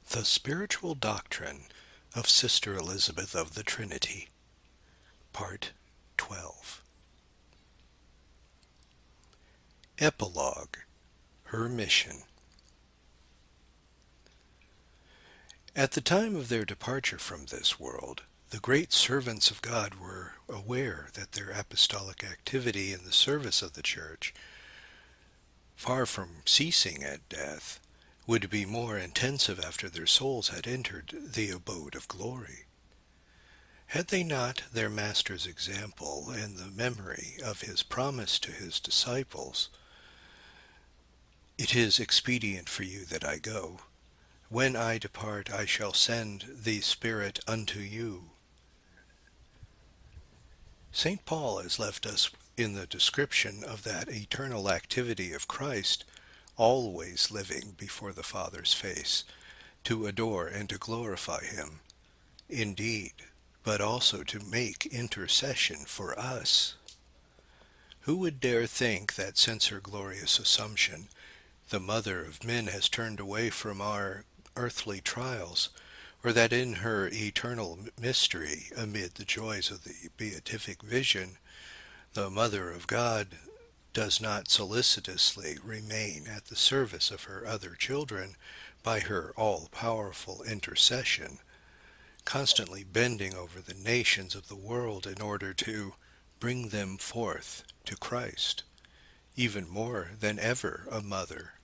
The Spiritual Doctrine of Sister Elizabeth of the Trinity, Part 12. Epilogue. Her Mission. At the time of their departure from this world, the great servants of God were aware that their apostolic activity in the service of the Church, far from ceasing at death, would be more intensive after their souls had entered the abode of glory. Had they not their Master's example and the memory of his promise to his disciples, "It is expedient for you that I go. When I depart, I shall send the Spirit unto you." St. Paul has left us in the description of that eternal activity of Christ, always living before the Father's face, to adore and to glorify him, indeed, but also to make intercession for us. Who would dare think that since her glorious Assumption, the Mother of men has turned away from our earthly trials, or that in her eternal mystery, amid the joys of the beatific vision, the Mother of God does not solicitously remain at the service of her other children by her all-powerful intercession, constantly bending over the nations of the world in order to bring them forth to Christ, even more than ever a mother.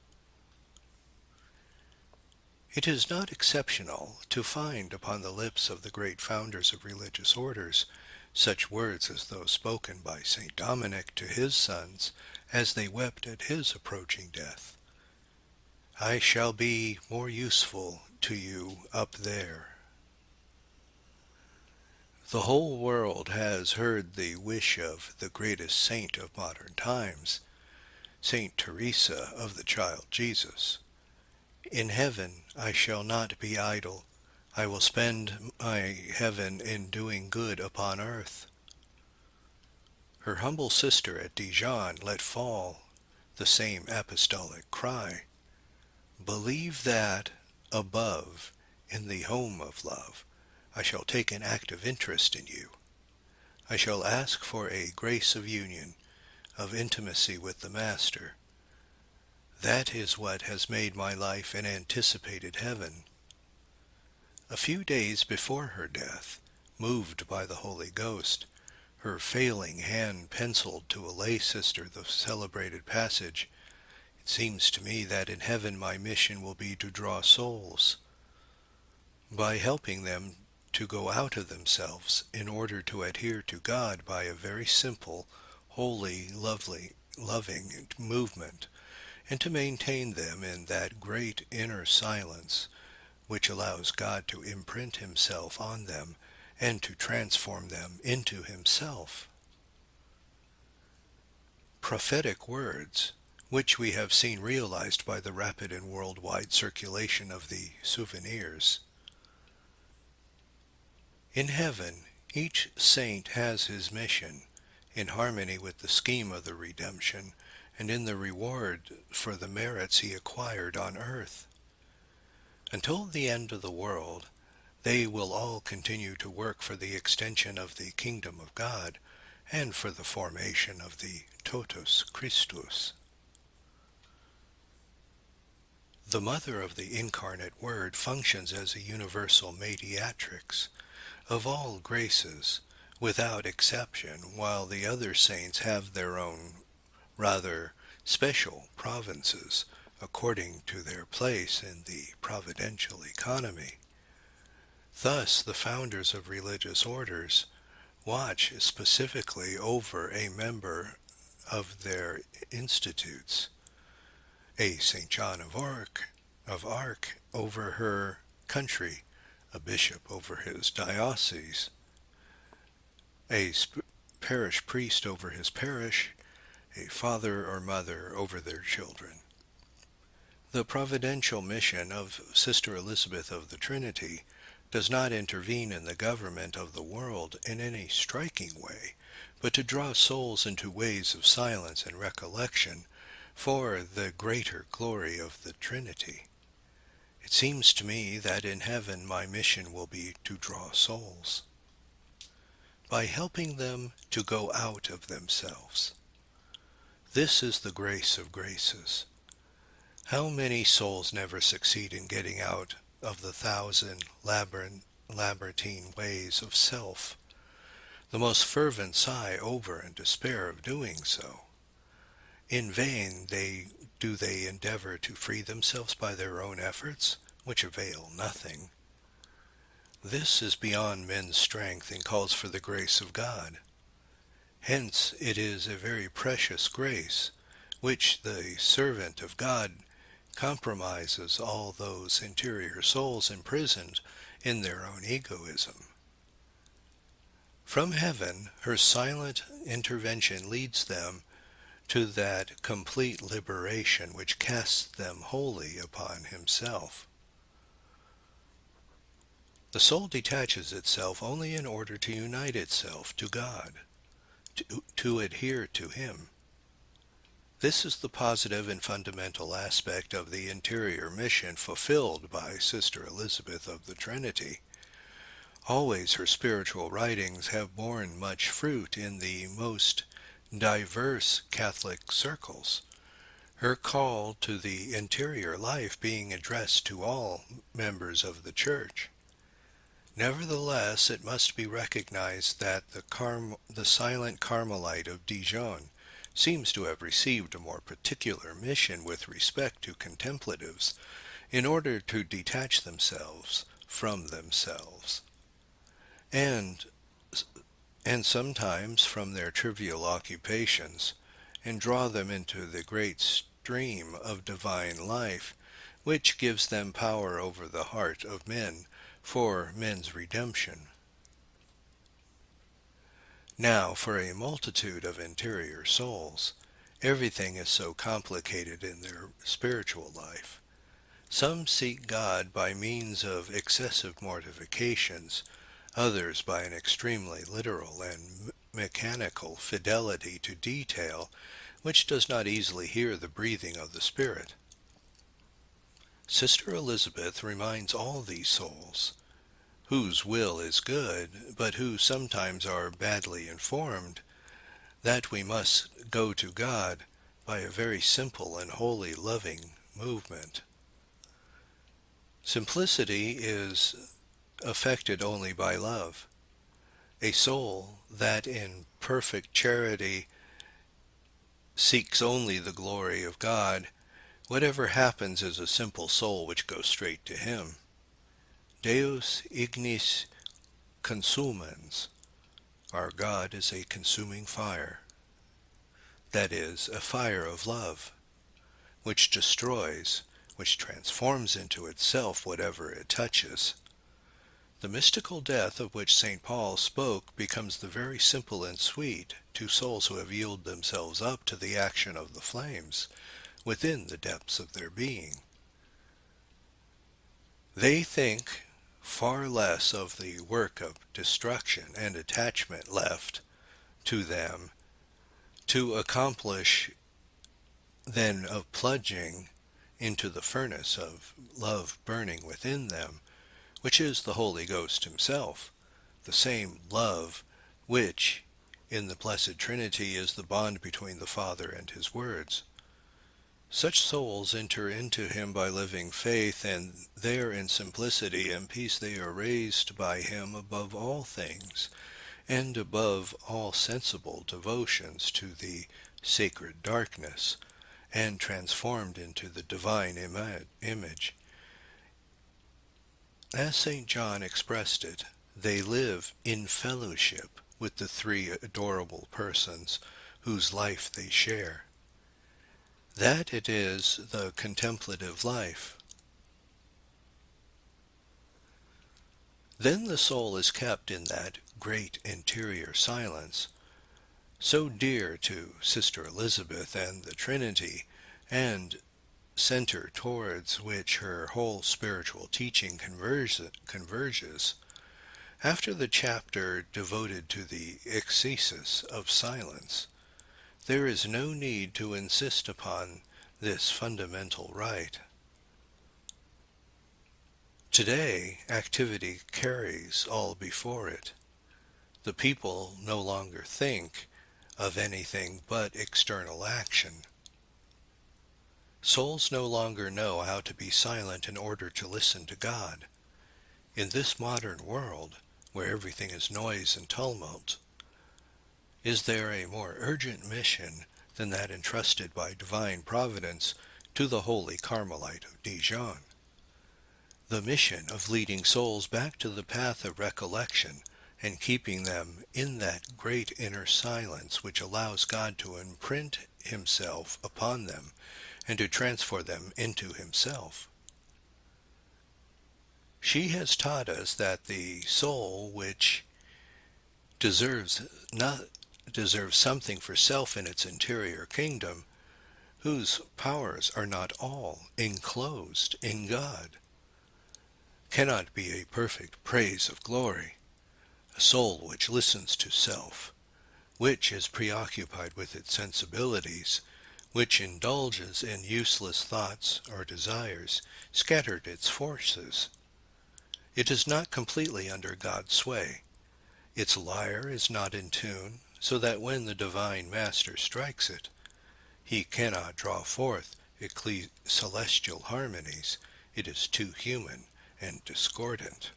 It is not exceptional to find upon the lips of the great founders of religious orders such words as those spoken by St. Dominic to his sons as they wept at his approaching death. "I shall be more useful to you up there." The whole world has heard the wish of the greatest saint of modern times, St. Teresa of the Child Jesus. "In heaven I shall not be idle. I will spend my heaven in doing good upon earth." Her humble sister at Dijon let fall the same apostolic cry. "Believe that, above, in the home of love, I shall take an active interest in you. I shall ask for a grace of union, of intimacy with the Master. That is what has made my life an anticipated heaven." A few days before her death, moved by the Holy Ghost, her failing hand penciled to a lay sister the celebrated passage, "It seems to me that in heaven my mission will be to draw souls, by helping them to go out of themselves in order to adhere to God by a very simple, holy, loving movement, and to maintain them in that great inner silence which allows God to imprint himself on them and to transform them into himself." Prophetic words, which we have seen realized by the rapid and worldwide circulation of the souvenirs. In heaven, each saint has his mission, in harmony with the scheme of the redemption, and in the reward for the merits he acquired on earth. Until the end of the world, they will all continue to work for the extension of the kingdom of God and for the formation of the totus Christus. The Mother of the Incarnate Word functions as a universal mediatrix of all graces, without exception, while the other saints have their own rather special provinces, according to their place in the providential economy. Thus the founders of religious orders watch specifically over a member of their institutes, a St. John of Arc over her country, a bishop over his diocese, a parish priest over his parish, a father or mother over their children. The providential mission of Sister Elizabeth of the Trinity does not intervene in the government of the world in any striking way, but to draw souls into ways of silence and recollection for the greater glory of the Trinity. It seems to me that in heaven my mission will be to draw souls, by helping them to go out of themselves. This is the grace of graces. How many souls never succeed in getting out of the thousand labyrinthine ways of self? The most fervent sigh over and despair of doing so. In vain do they endeavor to free themselves by their own efforts, which avail nothing. This is beyond men's strength and calls for the grace of God. Hence it is a very precious grace, which the servant of God compromises all those interior souls imprisoned in their own egoism. From heaven, her silent intervention leads them to that complete liberation which casts them wholly upon himself. The soul detaches itself only in order to unite itself to God, to adhere to him. This is the positive and fundamental aspect of the interior mission fulfilled by Sister Élisabeth of the Trinity. Always her spiritual writings have borne much fruit in the most diverse Catholic circles, her call to the interior life being addressed to all members of the Church. Nevertheless, it must be recognized that the silent Carmelite of Dijon seems to have received a more particular mission with respect to contemplatives, in order to detach themselves from themselves, and sometimes from their trivial occupations, and draw them into the great stream of divine life, which gives them power over the heart of men for men's redemption. Now, for a multitude of interior souls, everything is so complicated in their spiritual life. Some seek God by means of excessive mortifications, others by an extremely literal and mechanical fidelity to detail, which does not easily hear the breathing of the Spirit. Sister Élisabeth reminds all these souls, whose will is good, but who sometimes are badly informed, that we must go to God by a very simple and wholly loving movement. Simplicity is affected only by love. A soul that in perfect charity seeks only the glory of God, whatever happens is a simple soul which goes straight to him. Deus ignis consumens. Our God is a consuming fire. That is, a fire of love, which destroys, which transforms into itself whatever it touches. The mystical death of which St. Paul spoke becomes the very simple and sweet to souls who have yielded themselves up to the action of the flames within the depths of their being. They think far less of the work of destruction and attachment left to them to accomplish than of plunging into the furnace of love burning within them, which is the Holy Ghost himself, the same love which, in the Blessed Trinity, is the bond between the Father and his words. Such souls enter into him by living faith, and there in simplicity and peace they are raised by him above all things, and above all sensible devotions to the sacred darkness, and transformed into the divine image. As St. John expressed it, they live in fellowship with the three adorable persons whose life they share. That it is the contemplative life. Then the soul is kept in that great interior silence, so dear to Sister Élisabeth and the Trinity, and center towards which her whole spiritual teaching converges. After the chapter devoted to the exegesis of silence, there is no need to insist upon this fundamental right. Today, activity carries all before it. The people no longer think of anything but external action. Souls no longer know how to be silent in order to listen to God. In this modern world, where everything is noise and tumult, is there a more urgent mission than that entrusted by divine providence to the holy Carmelite of Dijon? The mission of leading souls back to the path of recollection and keeping them in that great inner silence which allows God to imprint himself upon them and to transfer them into himself. She has taught us that the soul which deserves something for self in its interior kingdom, whose powers are not all enclosed in God, cannot be a perfect praise of glory. A soul which listens to self, which is preoccupied with its sensibilities, which indulges in useless thoughts or desires, scattered its forces. It is not completely under God's sway. Its lyre is not in tune, so that when the divine master strikes it, he cannot draw forth celestial harmonies. It is too human and discordant.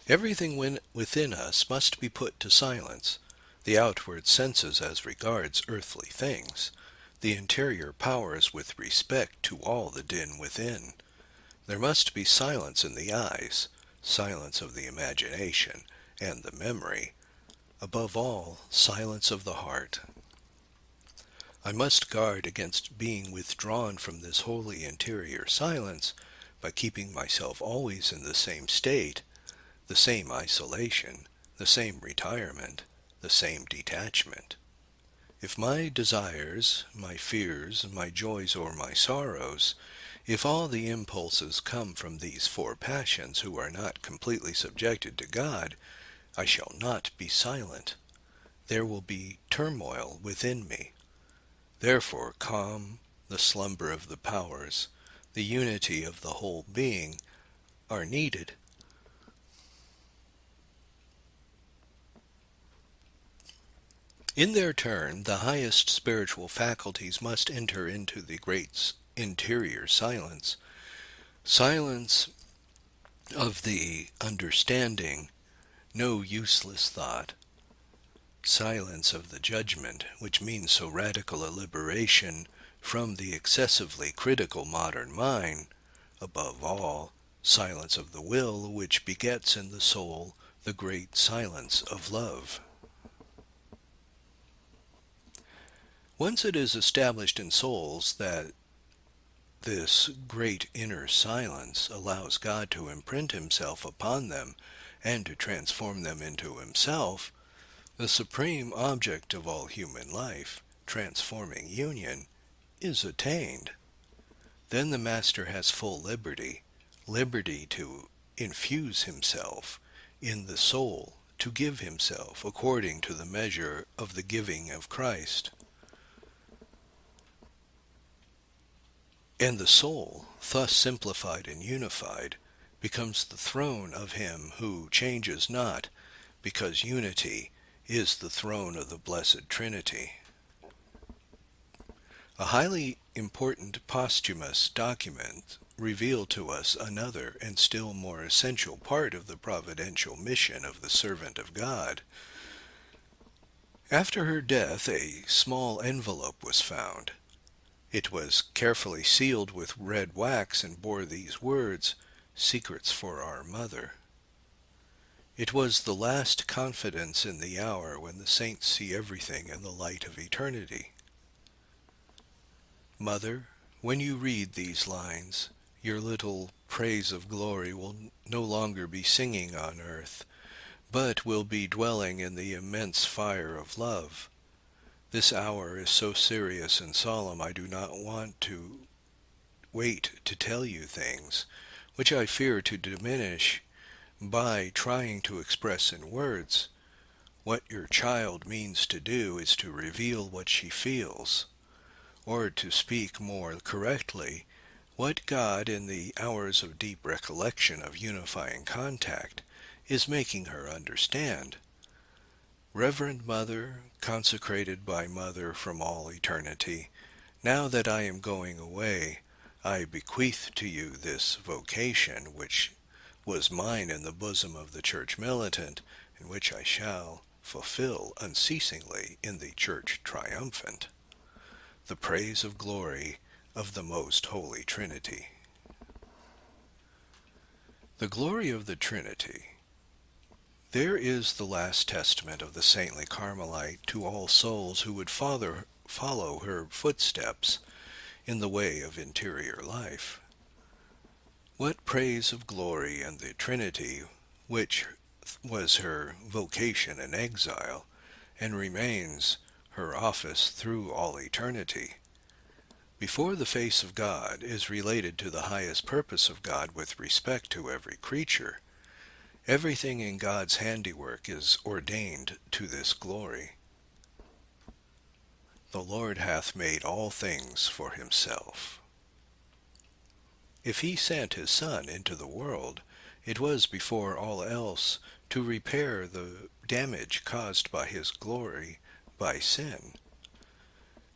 Everything within us must be put to silence, the outward senses as regards earthly things, the interior powers with respect to all the din within. There must be silence in the eyes, silence of the imagination and the memory, above all, silence of the heart. I must guard against being withdrawn from this holy interior silence by keeping myself always in the same state, the same isolation, the same retirement, the same detachment. If my desires, my fears, my joys, or my sorrows, if all the impulses come from these four passions who are not completely subjected to God, I shall not be silent. There will be turmoil within me. Therefore calm, the slumber of the powers, the unity of the whole being are needed. In their turn, the highest spiritual faculties must enter into the great interior silence, silence of the understanding, no useless thought, silence of the judgment, which means so radical a liberation from the excessively critical modern mind, above all, silence of the will, which begets in the soul the great silence of love. Once it is established in souls that this great inner silence allows God to imprint himself upon them and to transform them into himself, the supreme object of all human life, transforming union, is attained. Then the Master has full liberty, liberty to infuse himself in the soul, to give himself according to the measure of the giving of Christ. And the soul, thus simplified and unified, becomes the throne of him who changes not, because unity is the throne of the blessed Trinity. A highly important posthumous document revealed to us another and still more essential part of the providential mission of the servant of God. After her death, a small envelope was found. It was carefully sealed with red wax and bore these words, "Secrets for our mother." It was the last confidence in the hour when the saints see everything in the light of eternity. Mother, when you read these lines, your little praise of glory will no longer be singing on earth, but will be dwelling in the immense fire of love. This hour is so serious and solemn I do not want to wait to tell you things, which I fear to diminish by trying to express in words. What your child means to do is to reveal what she feels, or to speak more correctly, What God, in the hours of deep recollection of unifying contact, is making her understand. Reverend Mother, consecrated by Mother from all eternity, now that I am going away, I bequeath to you this vocation which was mine in the bosom of the Church militant, and which I shall fulfill unceasingly in the Church triumphant, the praise of glory of the most holy Trinity. The glory of the Trinity. There is the last testament of the saintly Carmelite to all souls who would follow her footsteps in the way of interior life. What praise of glory and the Trinity, which was her vocation in exile, and remains her office through all eternity. Before the face of God is related to the highest purpose of God with respect to every creature. Everything in God's handiwork is ordained to this glory. The Lord hath made all things for himself. If he sent his Son into the world, it was before all else to repair the damage caused by his glory by sin.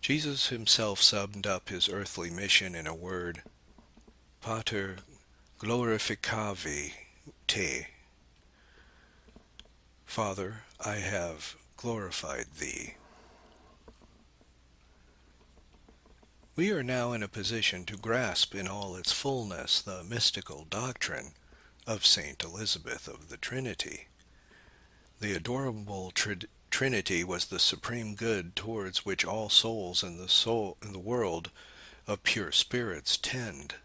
Jesus himself summed up his earthly mission in a word, Pater glorificavi te. Father, I have glorified thee. We are now in a position to grasp in all its fullness the mystical doctrine of Saint Élisabeth of the Trinity. The adorable Trinity was the supreme good towards which all souls in the world of pure spirits tend.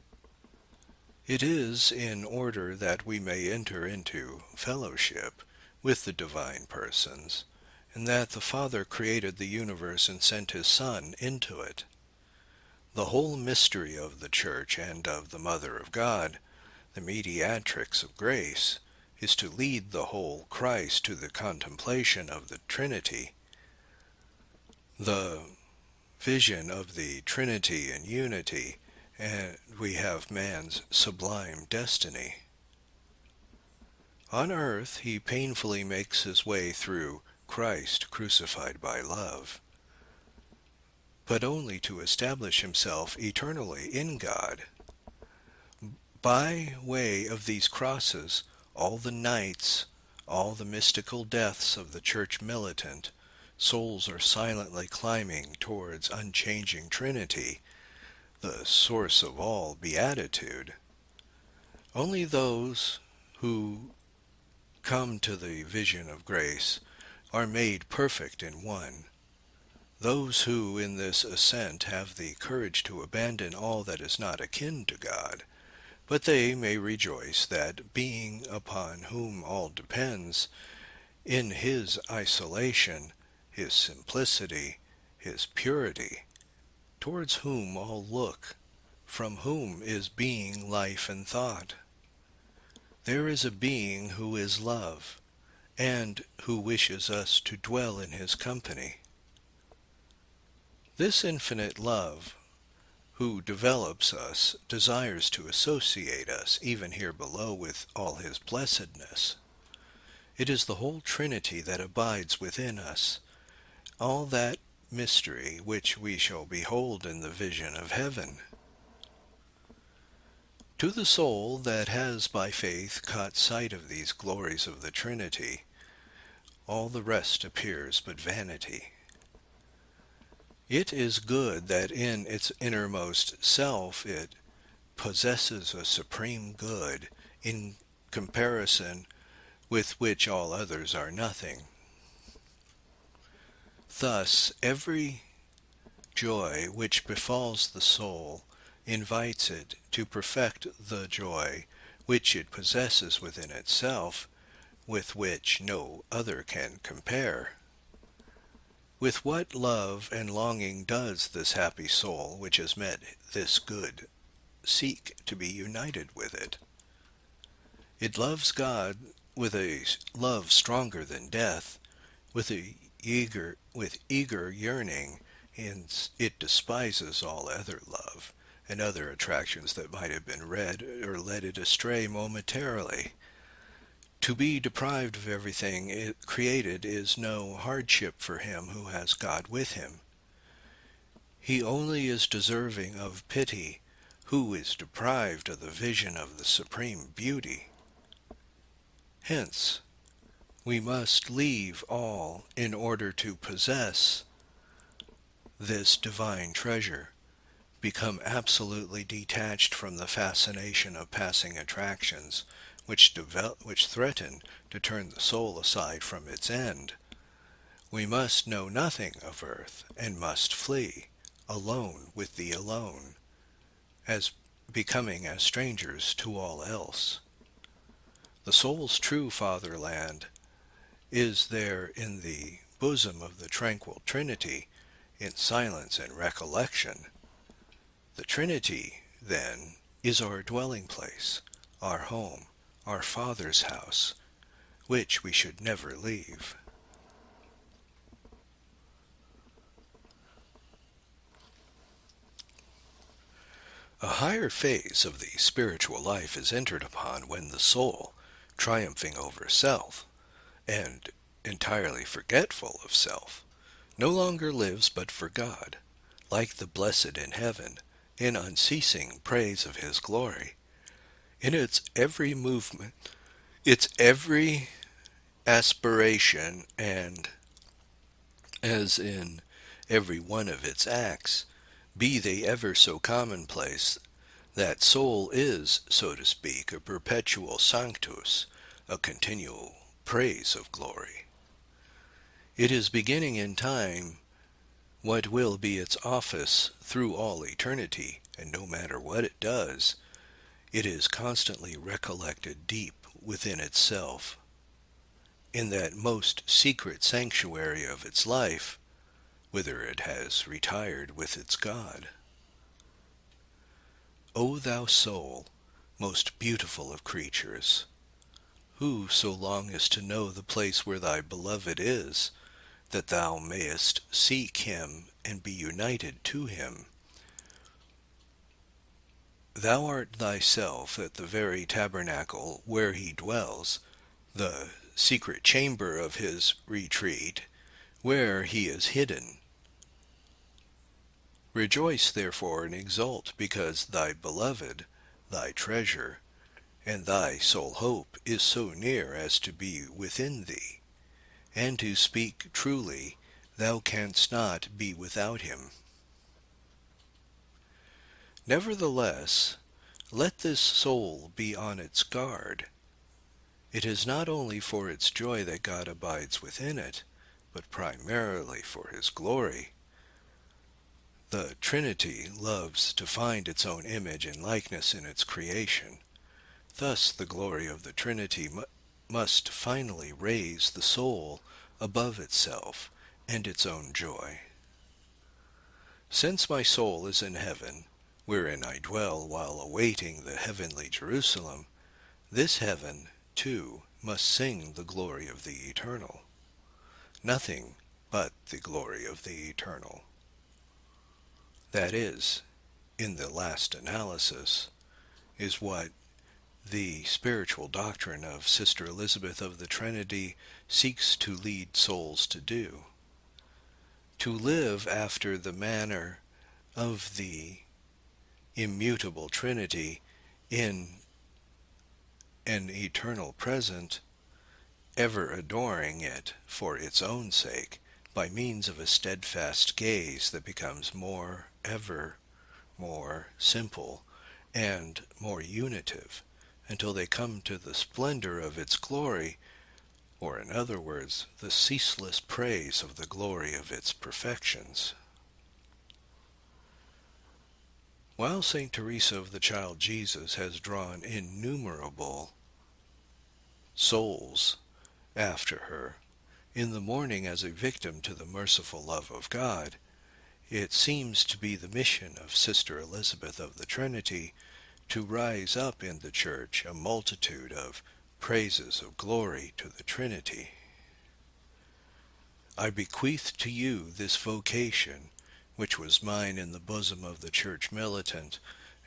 It is in order that we may enter into fellowship with the divine persons, and that the Father created the universe and sent his Son into it. The whole mystery of the Church and of the Mother of God, the mediatrix of grace, is to lead the whole Christ to the contemplation of the Trinity. The vision of the Trinity and unity, and we have man's sublime destiny. On earth he painfully makes his way through Christ crucified by love, but only to establish himself eternally in God. By way of these crosses, all the nights, all the mystical deaths of the Church militant, souls are silently climbing towards unchanging Trinity, the source of all beatitude. Only those who come to the vision of grace are made perfect in one. Those who in this ascent have the courage to abandon all that is not akin to God, but they may rejoice that being upon whom all depends, in his isolation, his simplicity, his purity, towards whom all look, from whom is being, life, and thought. There is a being who is love, and who wishes us to dwell in his company. This infinite love, who develops us, desires to associate us, even here below, with all his blessedness. It is the whole Trinity that abides within us, all that mystery which we shall behold in the vision of heaven. To the soul that has by faith caught sight of these glories of the Trinity, all the rest appears but vanity. It is good that in its innermost self it possesses a supreme good, in comparison with which all others are nothing. Thus, every joy which befalls the soul invites it to perfect the joy which it possesses within itself, with which no other can compare. With what love and longing does this happy soul, which has met this good, seek to be united with it? It loves God with a love stronger than death, with eager yearning, and it despises all other love, and other attractions that might have been read or led it astray momentarily. To be deprived of everything it created is no hardship for him who has God with him. He only is deserving of pity who is deprived of the vision of the supreme beauty. Hence, we must leave all in order to possess this divine treasure, become absolutely detached from the fascination of passing attractions which threaten to turn the soul aside from its end. We must know nothing of earth, and must flee, alone with the alone, as becoming as strangers to all else. The soul's true fatherland is there in the bosom of the tranquil Trinity, in silence and recollection. The Trinity, then, is our dwelling place, our home, our Father's house, which we should never leave. A higher phase of the spiritual life is entered upon when the soul, triumphing over self, and entirely forgetful of self, no longer lives but for God, like the blessed in heaven, in unceasing praise of his glory. In its every movement, its every aspiration, and as in every one of its acts, be they ever so commonplace, that soul is, so to speak, a perpetual sanctus, a continual praise of glory. It is beginning in time what will be its office through all eternity, and no matter what it does, it is constantly recollected deep within itself, in that most secret sanctuary of its life, whither it has retired with its God. O thou soul, most beautiful of creatures, who so longest to know the place where thy beloved is, that thou mayest seek him and be united to him. Thou art thyself at the very tabernacle where he dwells, the secret chamber of his retreat, where he is hidden. Rejoice therefore and exult, because thy beloved, thy treasure, and thy sole hope is so near as to be within thee, and to speak truly, thou canst not be without him. Nevertheless, let this soul be on its guard. It is not only for its joy that God abides within it, but primarily for his glory. The Trinity loves to find its own image and likeness in its creation. Thus the glory of the Trinity must finally raise the soul above itself and its own joy. Since my soul is in heaven, wherein I dwell while awaiting the heavenly Jerusalem, this heaven, too, must sing the glory of the eternal. Nothing but the glory of the eternal. That is, in the last analysis, is what the spiritual doctrine of Sister Élisabeth of the Trinity seeks to lead souls to do. To live after the manner of the immutable Trinity in an eternal present, ever adoring it for its own sake, by means of a steadfast gaze that becomes ever more simple and more unitive, until they come to the splendor of its glory, or in other words, the ceaseless praise of the glory of its perfections. While St. Teresa of the Child Jesus has drawn innumerable souls after her, in the morning as a victim to the merciful love of God, it seems to be the mission of Sister Élisabeth of the Trinity to rise up in the Church a multitude of praises of glory to the Trinity. I bequeath to you this vocation, which was mine in the bosom of the Church militant,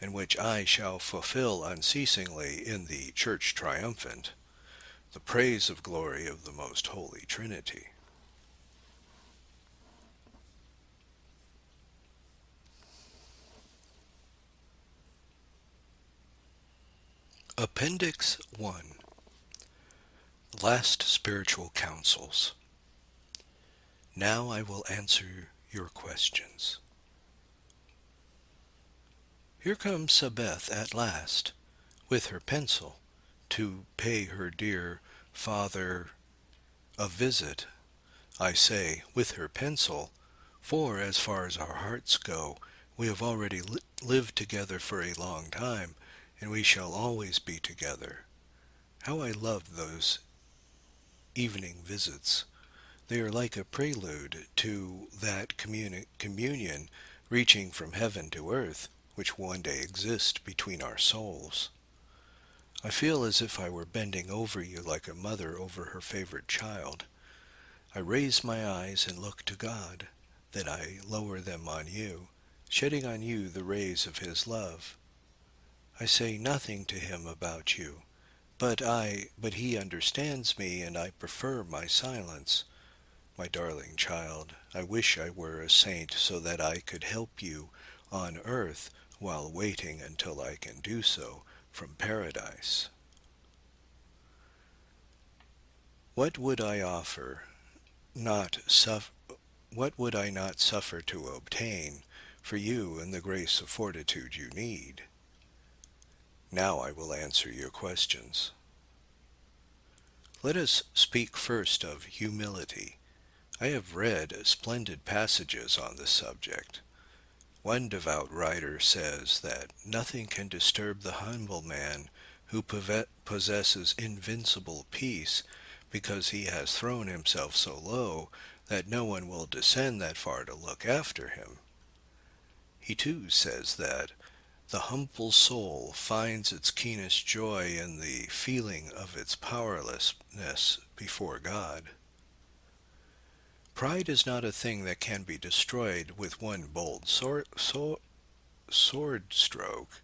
and which I shall fulfill unceasingly in the Church triumphant, the praise of glory of the most holy Trinity. Appendix 1. Last Spiritual Counsels. Now I will answer your questions. Here comes Sabeth at last, with her pencil, to pay her dear father a visit. I say, with her pencil, for as far as our hearts go, we have already lived together for a long time, and we shall always be together. How I love those evening visits. They are like a prelude to that communion reaching from heaven to earth, which one day exists between our souls. I feel as if I were bending over you like a mother over her favorite child. I raise my eyes and look to God, then I lower them on you, shedding on you the rays of his love. I say nothing to him about you, but he understands me, and I prefer my silence. My darling child, I wish I were a saint so that I could help you on earth while waiting until I can do so from paradise. What would I not suffer to obtain for you in the grace of fortitude you need? Now I will answer your questions. Let us speak first of humility. I have read splendid passages on this subject. One devout writer says that nothing can disturb the humble man who possesses invincible peace, because he has thrown himself so low that no one will descend that far to look after him. He too says that the humble soul finds its keenest joy in the feeling of its powerlessness before God. Pride is not a thing that can be destroyed with one bold sword stroke,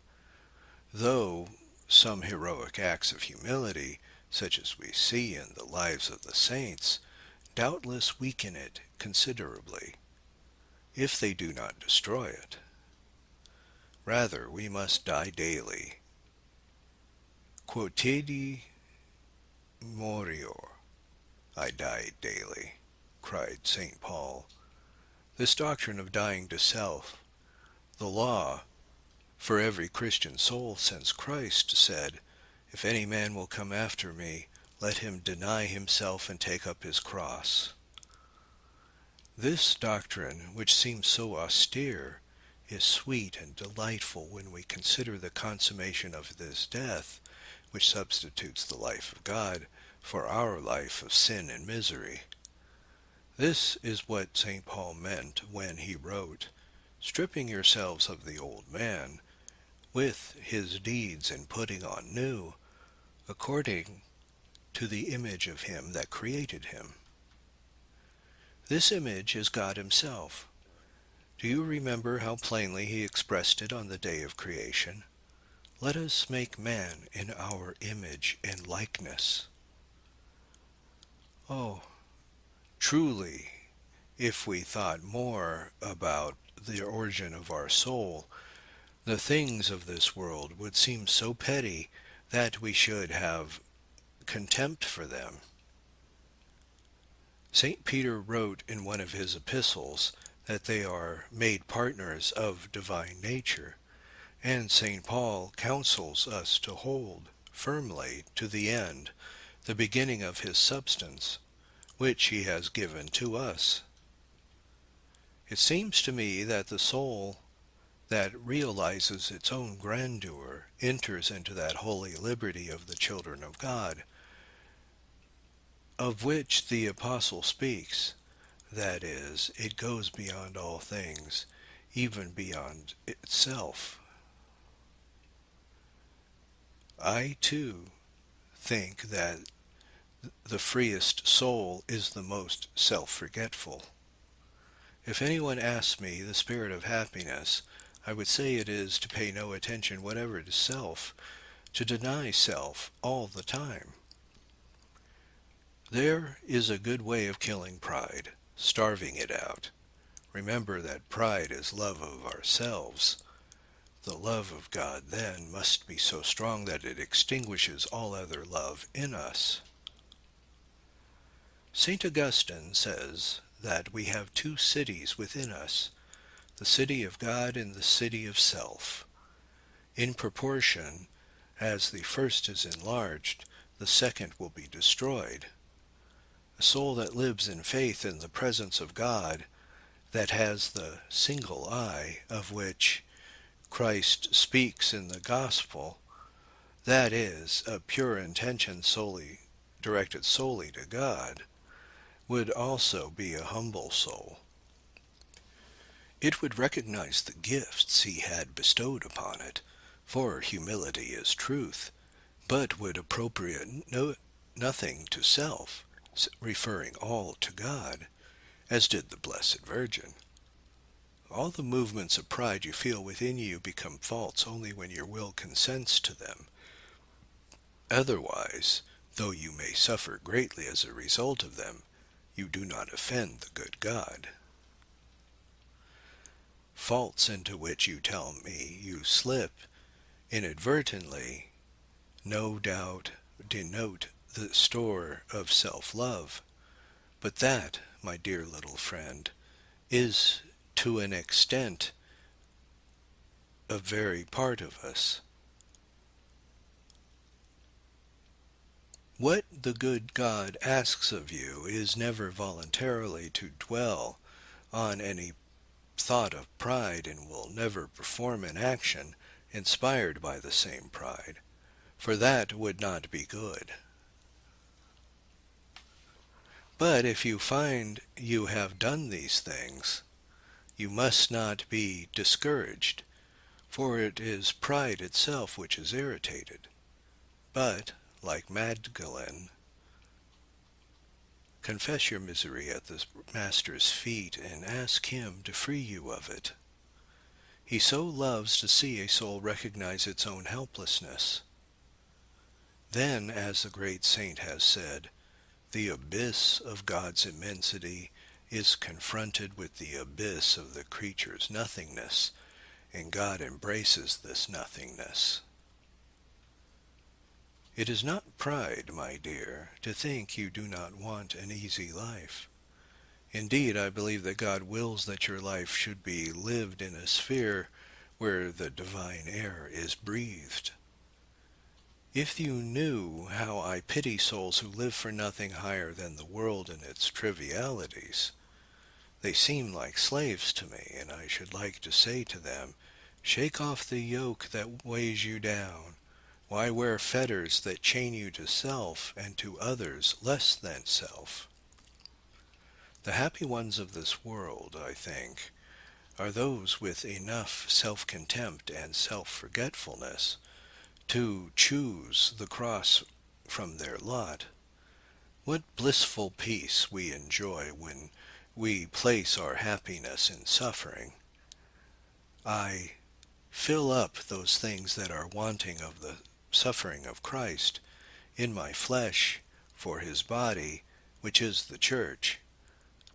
though some heroic acts of humility, such as we see in the lives of the saints, doubtless weaken it considerably, if they do not destroy it. Rather, we must die daily. Quotidi morior. I die daily, cried St. Paul. This doctrine of dying to self, the law for every Christian soul since Christ said, "If any man will come after me, let him deny himself and take up his cross." This doctrine, which seems so austere, is sweet and delightful when we consider the consummation of this death, which substitutes the life of God for our life of sin and misery. This is what St. Paul meant when he wrote, "Stripping yourselves of the old man, with his deeds, and putting on new, according to the image of him that created him." This image is God himself. Do you remember how plainly he expressed it on the day of creation? Let us make man in our image and likeness. Oh, truly, if we thought more about the origin of our soul, the things of this world would seem so petty that we should have contempt for them. St. Peter wrote in one of his epistles that they are made partners of divine nature, and St. Paul counsels us to hold firmly to the end the beginning of his substance, which he has given to us. It seems to me that the soul that realizes its own grandeur enters into that holy liberty of the children of God, of which the apostle speaks. That is, it goes beyond all things, even beyond itself. I, too, think that the freest soul is the most self-forgetful. If anyone asks me the spirit of happiness, I would say it is to pay no attention whatever to self, to deny self all the time. There is a good way of killing pride, starving it out. Remember that pride is love of ourselves. The love of God, then, must be so strong that it extinguishes all other love in us. St. Augustine says that we have two cities within us, the city of God and the city of self. In proportion as the first is enlarged, the second will be destroyed. A soul that lives in faith in the presence of God, that has the single eye of which Christ speaks in the gospel, that is, a pure intention directed solely to God, would also be a humble soul. It would recognize the gifts he had bestowed upon it, for humility is truth, but would appropriate nothing to self, referring all to God, as did the Blessed Virgin. All the movements of pride you feel within you become false only when your will consents to them. Otherwise, though you may suffer greatly as a result of them, you do not offend the good God. Faults into which you tell me you slip inadvertently, no doubt denote the store of self-love, but that, my dear little friend, is to an extent a very part of us. What the good God asks of you is never voluntarily to dwell on any thought of pride, and will never perform an action inspired by the same pride, for that would not be good. But if you find you have done these things, you must not be discouraged, for it is pride itself which is irritated. But, like Magdalene, confess your misery at the Master's feet and ask him to free you of it. He so loves to see a soul recognize its own helplessness. Then, as the great saint has said, the abyss of God's immensity is confronted with the abyss of the creature's nothingness, and God embraces this nothingness. It is not pride, my dear, to think you do not want an easy life. Indeed, I believe that God wills that your life should be lived in a sphere where the divine air is breathed. If you knew how I pity souls who live for nothing higher than the world and its trivialities, they seem like slaves to me, and I should like to say to them, shake off the yoke that weighs you down. Why wear fetters that chain you to self and to others less than self? The happy ones of this world, I think, are those with enough self-contempt and self-forgetfulness to choose the cross from their lot. What blissful peace we enjoy when we place our happiness in suffering. I fill up those things that are wanting of the suffering of Christ in my flesh for his body, which is the church.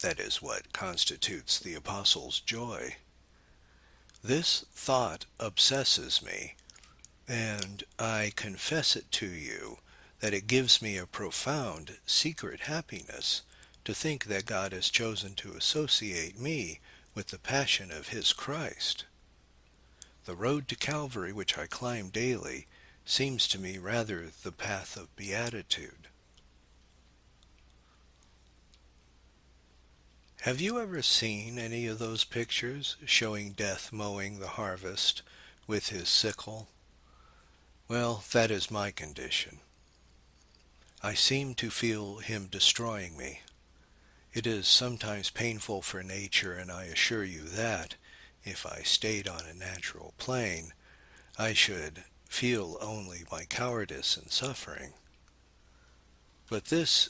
That is what constitutes the apostles' joy. This thought obsesses me, and I confess it to you that it gives me a profound secret happiness to think that God has chosen to associate me with the passion of his Christ. The road to Calvary which I climb daily seems to me rather the path of beatitude. Have you ever seen any of those pictures showing Death mowing the harvest with his sickle? Well, that is my condition. I seem to feel him destroying me. It is sometimes painful for nature, and I assure you that, if I stayed on a natural plane, I should feel only my cowardice and suffering. But this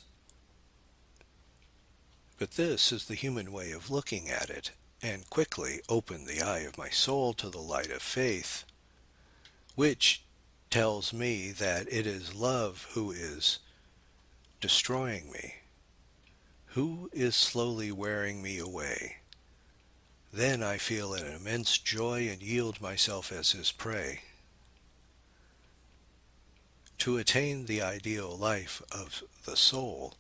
is the human way of looking at it, and quickly opened the eye of my soul to the light of faith, which tells me that it is love who is destroying me, who is slowly wearing me away. Then I feel an immense joy and yield myself as his prey. To attain the ideal life of the soul,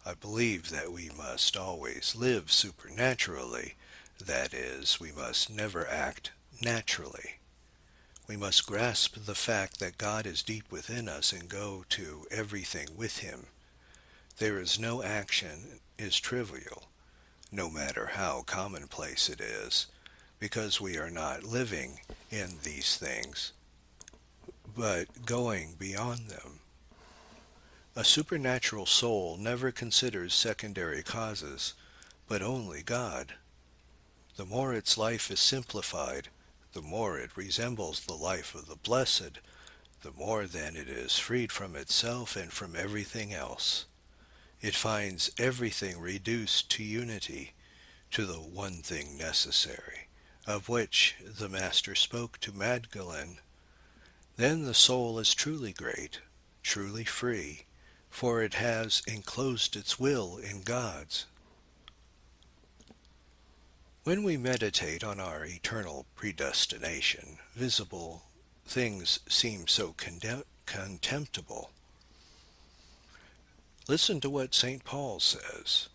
I believe that we must always live supernaturally. That is, we must never act naturally. We must grasp the fact that God is deep within us and go to everything with him. There is no action is trivial, no matter how commonplace it is, because we are not living in these things, but going beyond them. A supernatural soul never considers secondary causes, but only God. The more its life is simplified, the more it resembles the life of the blessed, the more then it is freed from itself and from everything else. It finds everything reduced to unity, to the one thing necessary, of which the Master spoke to Magdalene. Then the soul is truly great, truly free, for it has enclosed its will in God's. When we meditate on our eternal predestination, visible things seem so contemptible. Listen to what St. Paul says.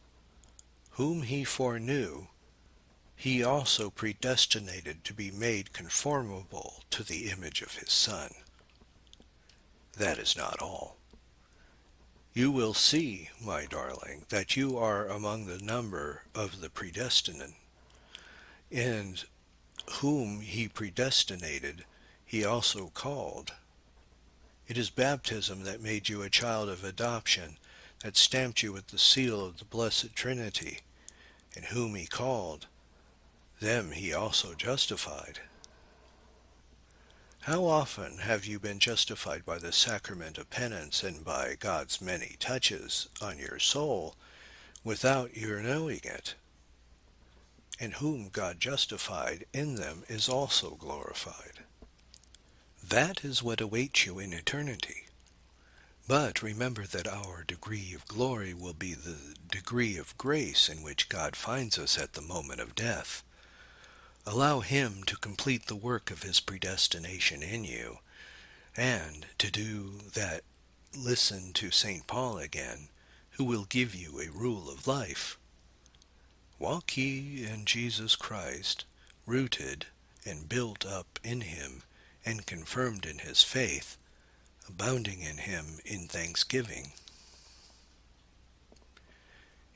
Whom he foreknew, he also predestinated to be made conformable to the image of his Son. That is not all. You will see, my darling, that you are among the number of the predestined, and whom he predestinated, he also called. It is baptism that made you a child of adoption, that stamped you with the seal of the blessed Trinity, and whom he called, them he also justified. How often have you been justified by the sacrament of penance and by God's many touches on your soul without your knowing it? And whom God justified in them is also glorified. That is what awaits you in eternity. But remember that our degree of glory will be the degree of grace in which God finds us at the moment of death. Allow him to complete the work of his predestination in you, and to do that, listen to St. Paul again, who will give you a rule of life. Walk ye in Jesus Christ, rooted and built up in him, and confirmed in his faith, abounding in him in thanksgiving.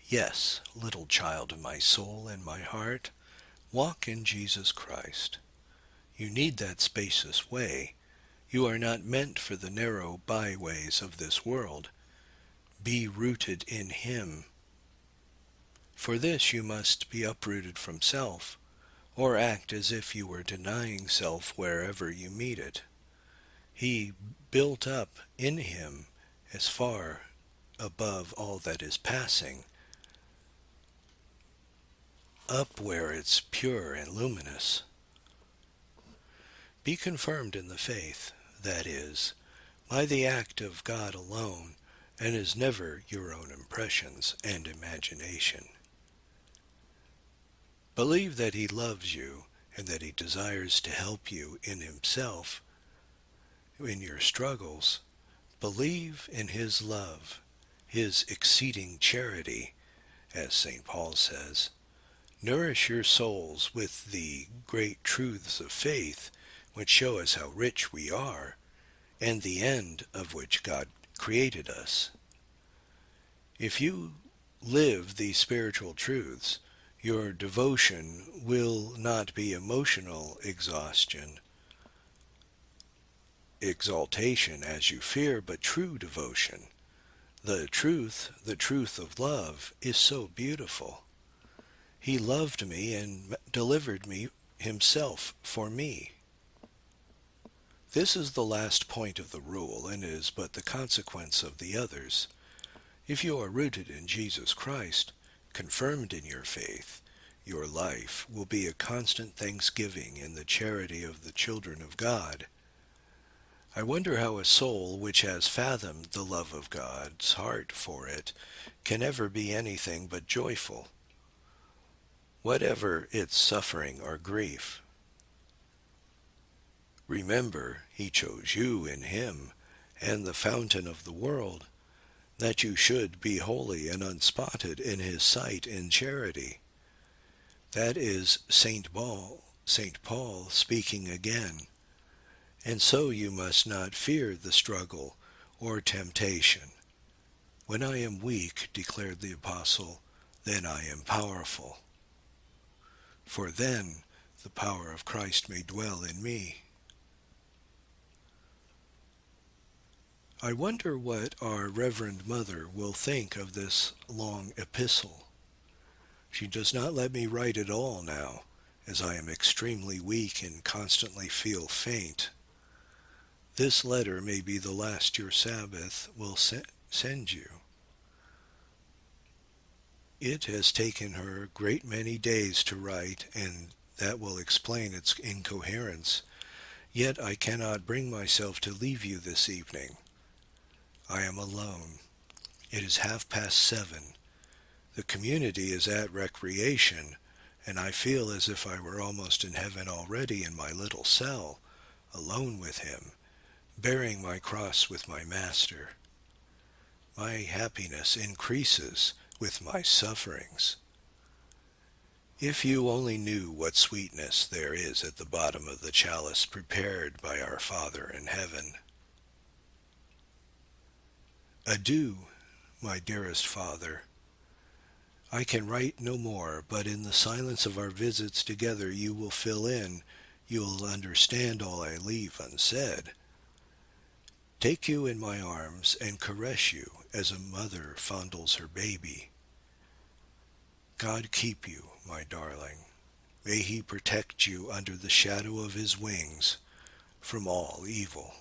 Yes, little child of my soul and my heart, walk in Jesus Christ. You need that spacious way. You are not meant for the narrow byways of this world. Be rooted in him. For this you must be uprooted from self, or act as if you were denying self wherever you meet it. He built up in him as far above all that is passing, up where it's pure and luminous. Be confirmed in the faith, that is, by the act of God alone, and is never your own impressions and imagination. Believe that he loves you and that he desires to help you in himself in your struggles. Believe in his love, his exceeding charity, as St. Paul says. Nourish your souls with the great truths of faith, which show us how rich we are, and the end of which God created us. If you live these spiritual truths, your devotion will not be emotional exaltation as you fear, but true devotion. The truth of love is so beautiful. He loved me and delivered me himself for me. This is the last point of the rule, and is but the consequence of the others. If you are rooted in Jesus Christ, confirmed in your faith, Your life will be a constant thanksgiving in the charity of the children of God. I wonder how a soul which has fathomed the love of God's heart for it can ever be anything but joyful, whatever its suffering or grief. Remember, he chose you in him, and the fountain of the world, that you should be holy and unspotted in his sight in charity. That is St. Paul speaking again. And so you must not fear the struggle or temptation. When I am weak, declared the apostle, then I am powerful. For then the power of Christ may dwell in me. I wonder what our Reverend Mother will think of this long epistle. She does not let me write at all now, as I am extremely weak and constantly feel faint. This letter may be the last your Sabbath will send you. It has taken her a great many days to write, and that will explain its incoherence. Yet I cannot bring myself to leave you this evening. I am alone. It is 7:30. The community is at recreation, and I feel as if I were almost in heaven already in my little cell, alone with him, bearing my cross with my Master. My happiness increases with my sufferings. If you only knew what sweetness there is at the bottom of the chalice prepared by our Father in heaven. Adieu, my dearest Father. I can write no more, but in the silence of our visits together you will fill in, you will understand all I leave unsaid. Take you in my arms and caress you as a mother fondles her baby. God keep you, my darling. May he protect you under the shadow of his wings from all evil.